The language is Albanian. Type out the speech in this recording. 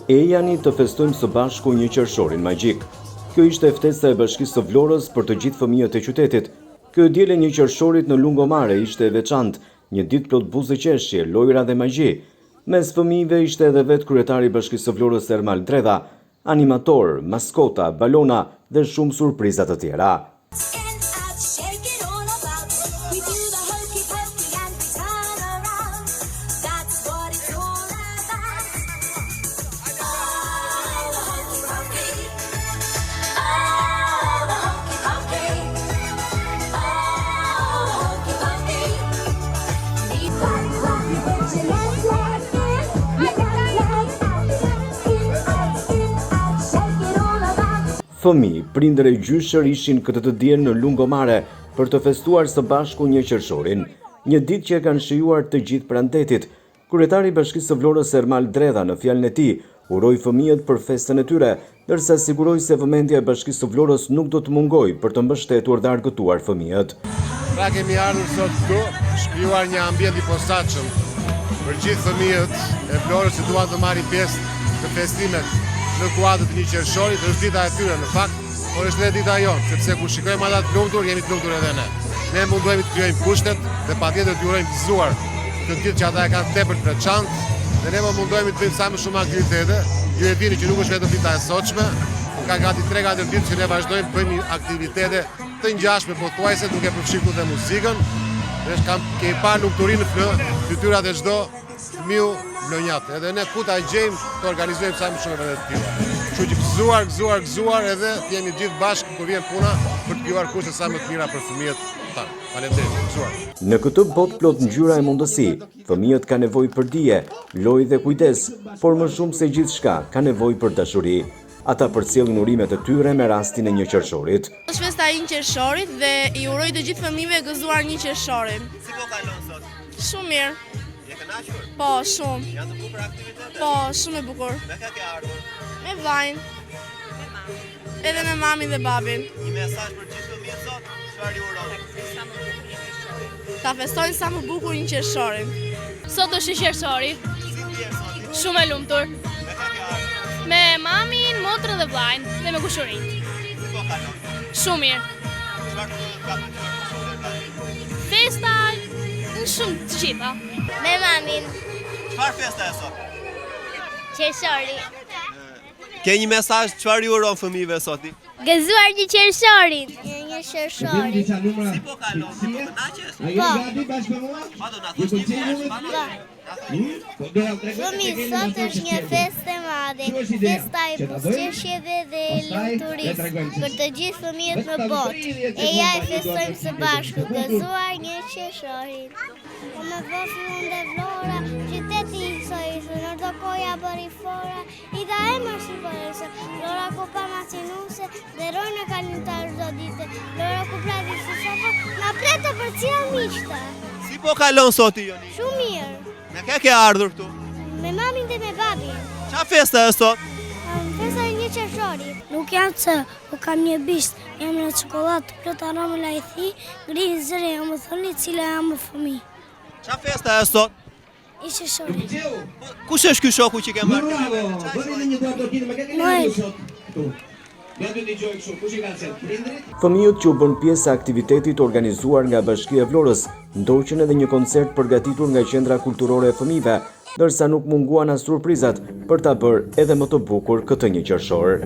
Ejani të festojmë së bashku një qershorin magjik. Kjo ishte ftesa e Bashkisë së Vlorës për të gjithë fëmijët e qytetit. Kjo diele një qershorit në Lungomare ishte e veçantë, një ditë plot buzë qeshje, lojra dhe magji. Mes fëmijëve ishte edhe vetë kryetari i Bashkisë së Vlorës Ermal Dredha, animator, maskota, balona dhe shumë surpriza të tjera. Fëmijë, prindër e gjyshër ishin këtë të diel në Lungomare për të festuar së bashku një qershorin, një ditë që e kanë shijuar të gjithë prantetit. Kryetari i Bashkisë së Vlorës Ermal Dredha në fjalën e tij uroi fëmijët për festën e tyre, ndërsa siguroi se vëmendja e Bashkisë së Vlorës nuk do të mungojë për të mbështetur dhe argëtuar fëmijët. Pra kemi ardhur sot këtu, shkruar një ambient i posaçëm për gjithë fëmijët e Vlorës që duan të marrin pjesë në festimet në kuadër të një qershori, është dita e tyre në fakt, por është edhe dita jonë, sepse kur shikojmë ata të lumtur, jemi të lumtur edhe ne. Ne mundohemi të krijojmë kushtet dhe patjetër të urojmë gëzuar të gjithë që ata e kanë tepër të veçantë, dhe ne mundohemi të bëjmë sa më shumë aktivitete. Ju e dini që nuk është vetëm dita e sotshme, ka gati 3-4 ditë që ne vazhdojmë të bëjmë aktivitete të ngjashme pothuajse duke përfshirë dhe muzikën. Ne kemi parë lumturinë në fytyrat e çdo fëmiu vlonjat. Edhe ne ku ta gjejmë të organizojmë sa më shumë evente të tilla. Kështu që gëzuar edhe të jemi gjithë bashkë kur vjen puna për të krijuar kushte sa më të mira për fëmijët tanë. Faleminderit, gëzuar. Në këtë botë plot ngjyra e mundësi, fëmijët kanë nevojë për dije, lojë dhe kujdes, por më shumë se gjithçka kanë nevojë për dashuri. Ata përcjellin urimet e tyre me rastin e një qershorit. Është festa e një qershorit dhe i uroj të gjithë fëmijëve gëzuar një qershorin. Si po kalon sot? Shumë mirë. Je kënaqur? Po, shumë. Janë të bukur aktivitete? Po, shumë e bukur. Me kë ke ardhur? Me vajin. Edhe me mamin dhe babin. Një mesazh për gjithë fëmijët sot, çfarë i uron? Ta festojnë sa më bukur një qershorin. Sot është një qershori. Si ndjen sot? Shumë e lumtur. Me kë ke ardhur? Me mamin, motrën dhe vllajin dhe me kushërinë. Si po kalon? Shumë mirë. Çfarë ka pëlqyer? Festa në shumë të gjitha. Me mamin. Çfarë festa e sot? Qershori. Ke një mesazh çfarë i uron fëmijëve sot? Gëzuar një qershorin. Një qershori. Si po kalon? Si po kënaqesh? Po. Ma do na thosh një fjalë? Fëmijë, sot është një festë e madhe, festa e buzëqeshjeve dhe lumturisë për të gjithë fëmijët në botë. E ja e festojmë së bashku, gëzuar një qershorin. Po me vofën dhe Vlora, qyteti i sojës, në koja bëri fora, i da e më shqipërëse, Vlora ku pa macinuse, dhe rojnë e kalimtarë do dite, Vlora ku prati së sofa, na preto për cilë miqta. Si po kalon sot i Joni? Shumë mirë. Me kë ke ardhur këtu? Me mamin dhe me babin. Çfarë festa e sot? Festa e një qershori. Nuk jam që, u kam një bisht, jam në çokoladë, plot aroma lajthi, grinë zëre, jam më thoni cila jam më fëmi. Çfarë festa e sot? I qershori. Kush është ky shoku që ke marrë? Noel. Fëmijët që u bën pjesë e aktivitetit organizuar nga Bashkia e Vlorës ndoqën edhe një koncert përgatitur nga Qendra Kulturore e Fëmijëve, ndërsa nuk munguan as surprizat për ta bërë edhe më të bukur këtë një qershor.